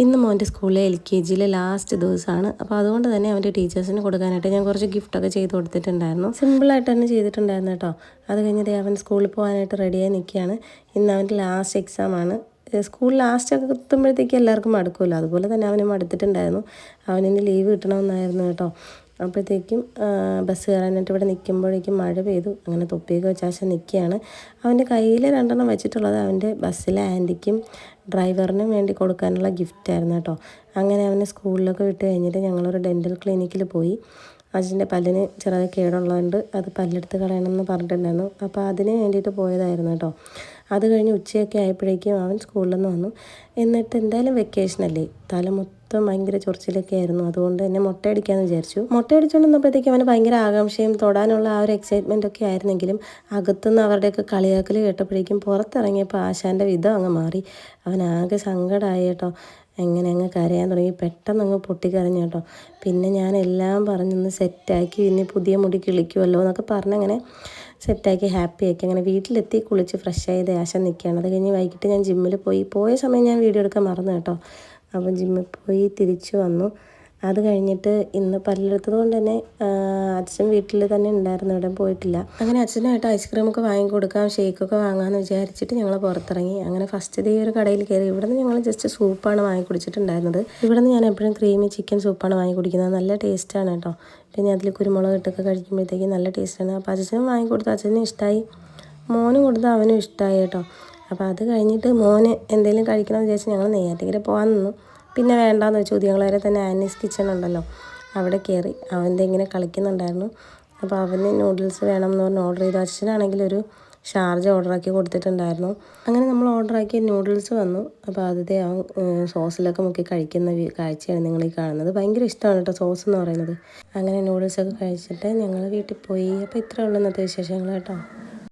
ഇന്ന് മോൻ്റെ സ്കൂളിലെ LKGയിലെ ലാസ്റ്റ് ദിവസമാണ്. അപ്പോൾ അതുകൊണ്ട് തന്നെ അവൻ്റെ ടീച്ചേഴ്സിന് കൊടുക്കാനായിട്ട് ഞാൻ കുറച്ച് ഗിഫ്റ്റൊക്കെ ചെയ്ത് കൊടുത്തിട്ടുണ്ടായിരുന്നു. സിമ്പിളായിട്ട് തന്നെ ചെയ്തിട്ടുണ്ടായിരുന്നു കേട്ടോ. അത് കഴിഞ്ഞത് അവൻ സ്കൂളിൽ പോകാനായിട്ട് റെഡിയായി നിൽക്കുകയാണ്. ഇന്ന് അവൻ്റെ ലാസ്റ്റ് എക്സാമാണ്. സ്കൂൾ ലാസ്റ്റൊക്കെ എത്തുമ്പോഴത്തേക്ക് എല്ലാവർക്കും മടുക്കുമല്ലോ, അതുപോലെ തന്നെ അവന് മടുത്തിട്ടുണ്ടായിരുന്നു. അവനിന്ന് ലീവ് കിട്ടണമെന്നായിരുന്നു കേട്ടോ. അപ്പോഴത്തേക്കും ബസ് കയറാനായിട്ട് ഇവിടെ നിൽക്കുമ്പോഴേക്കും മഴ പെയ്തു. അങ്ങനെ തൊപ്പിയൊക്കെ വെച്ചാൽ നിൽക്കുകയാണ്. അവൻ്റെ കയ്യിൽ 2 വെച്ചിട്ടുള്ളത് അവൻ്റെ ബസ്സിലെ ആൻറ്റിക്കും ഡ്രൈവറിനും വേണ്ടി കൊടുക്കാനുള്ള ഗിഫ്റ്റായിരുന്നു കേട്ടോ. അങ്ങനെ അവനെ സ്കൂളിലൊക്കെ വിട്ട് കഴിഞ്ഞിട്ട് ഞങ്ങളൊരു ഡെൻ്റൽ ക്ലിനിക്കിൽ പോയി. അച്ഛൻ്റെ പല്ലിന് ചെറിയ കേടുള്ളതുകൊണ്ട് അത് പല്ലെടുത്ത് കളയണമെന്ന് പറഞ്ഞിട്ടുണ്ടായിരുന്നു. അപ്പോൾ അതിന് വേണ്ടിയിട്ട് പോയതായിരുന്നു കേട്ടോ. അത് കഴിഞ്ഞ് ഉച്ചയൊക്കെ ആയപ്പോഴേക്കും അവൻ സ്കൂളിൽ നിന്ന് വന്നു. എന്നിട്ട് എന്തായാലും വെക്കേഷനല്ലേ, തല മൊത്തം ഭയങ്കര ചൊറിച്ചിലൊക്കെ ആയിരുന്നു. അതുകൊണ്ട് തന്നെ മുട്ടയടിക്കാമെന്ന് വിചാരിച്ചു. മുട്ടയടിച്ചുകൊണ്ട് വന്നപ്പോഴത്തേക്കും അവന് ഭയങ്കര ആകാംക്ഷയും തൊടാനുള്ള ആ ഒരു എക്സൈറ്റ്മെൻ്റ് ഒക്കെ ആയിരുന്നെങ്കിലും അകത്തുനിന്ന് അവരുടെയൊക്കെ കളിയാക്കൽ കേട്ടപ്പോഴേക്കും പുറത്തിറങ്ങിയപ്പോൾ ആശാൻ്റെ വിധം അങ്ങ് മാറി. അവനാകെ സങ്കടമായി കേട്ടോ. എങ്ങനെ അങ്ങ് കരയാൻ തുടങ്ങി, പെട്ടെന്ന് അങ്ങ് പൊട്ടിക്കരഞ്ഞു കേട്ടോ. പിന്നെ ഞാൻ എല്ലാം പറഞ്ഞൊന്ന് സെറ്റാക്കി, ഇനി പുതിയ മുടി കിളിക്കുമല്ലോ എന്നൊക്കെ പറഞ്ഞങ്ങനെ സെറ്റാക്കി ഹാപ്പിയാക്കി. അങ്ങനെ വീട്ടിലെത്തി കുളിച്ച് ഫ്രഷായി ദേശം നിൽക്കുകയാണ്. അത് കഴിഞ്ഞ് വൈകിട്ട് ഞാൻ ജിമ്മിൽ പോയ സമയം ഞാൻ വീഡിയോ എടുക്കാൻ മറന്നു കേട്ടോ. അപ്പം ജിമ്മിൽ പോയി തിരിച്ചു വന്നു. അത് കഴിഞ്ഞിട്ട് ഇന്ന് പല്ലെടുത്തത് കൊണ്ട് തന്നെ അച്ഛൻ വീട്ടിൽ തന്നെ ഉണ്ടായിരുന്നു, ഇവിടെ പോയിട്ടില്ല. അങ്ങനെ അച്ഛനായിട്ട് ഐസ്ക്രീമൊക്കെ വാങ്ങിക്കൊടുക്കാം, ഷേക്കൊക്കെ വാങ്ങാമെന്ന് വിചാരിച്ചിട്ട് ഞങ്ങൾ പുറത്തിറങ്ങി. അങ്ങനെ ഫസ്റ്റ് ഈ ഒരു കടയിൽ കയറി. ഇവിടെ നിന്ന് ഞങ്ങൾ ജസ്റ്റ് സൂപ്പാണ് വാങ്ങിക്കുടിച്ചിട്ടുണ്ടായിരുന്നത്. ഇവിടെ നിന്ന് ഞാൻ എപ്പോഴും ക്രീമി ചിക്കൻ സൂപ്പാണ് വാങ്ങിക്കുടിക്കുന്നത്. നല്ല ടേസ്റ്റാണ് കേട്ടോ. പിന്നെ അതിൽ കുരുമുളക് ഇട്ടൊക്കെ കഴിക്കുമ്പോഴത്തേക്കും നല്ല ടേസ്റ്റാണ്. അപ്പോൾ അച്ഛനും വാങ്ങിക്കൊടുത്തു, അച്ഛനും ഇഷ്ടമായി, മോനും കൊടുത്ത് അവനും ഇഷ്ടമായി കേട്ടോ. അപ്പോൾ അത് കഴിഞ്ഞിട്ട് മോന് എന്തെങ്കിലും കഴിക്കണമെന്ന് വിചാരിച്ച് ഞങ്ങൾ നെയ്യാറ്റിൻകര പോകാൻ നിന്നു. പിന്നെ വേണ്ടാന്ന് വെച്ചു. ഉദിയംകുളങ്ങര തന്നെ ആനീസ് കിച്ചൺ ഉണ്ടല്ലോ, അവിടെ കയറി. അവൻ്റെ ഇങ്ങനെ കളിക്കുന്നുണ്ടായിരുന്നു. അപ്പോൾ അവന് നൂഡിൽസ് വേണം എന്ന് പറഞ്ഞ് ഓർഡർ ചെയ്തു. അച്ഛനാണെങ്കിൽ ഒരു ഷാർജ ഓർഡറാക്കി കൊടുത്തിട്ടുണ്ടായിരുന്നു. അങ്ങനെ നമ്മൾ ഓർഡറാക്കിയ നൂഡിൽസ് വന്നു. അപ്പോൾ ആദ്യത്തെ അവൻ സോസിലൊക്കെ മുക്കി കഴിക്കുന്ന കാഴ്ചയാണ് നിങ്ങൾ ഈ കാണുന്നത്. ഭയങ്കര ഇഷ്ടമാണ് കേട്ടോ സോസ് എന്ന് പറയുന്നത്. അങ്ങനെ നൂഡിൽസൊക്കെ കഴിച്ചിട്ട് ഞങ്ങൾ വീട്ടിൽ പോയി. അപ്പോൾ ഇത്രയേ ഉള്ളൂ ഇന്നത്തെ വിശേഷങ്ങൾ കേട്ടോ.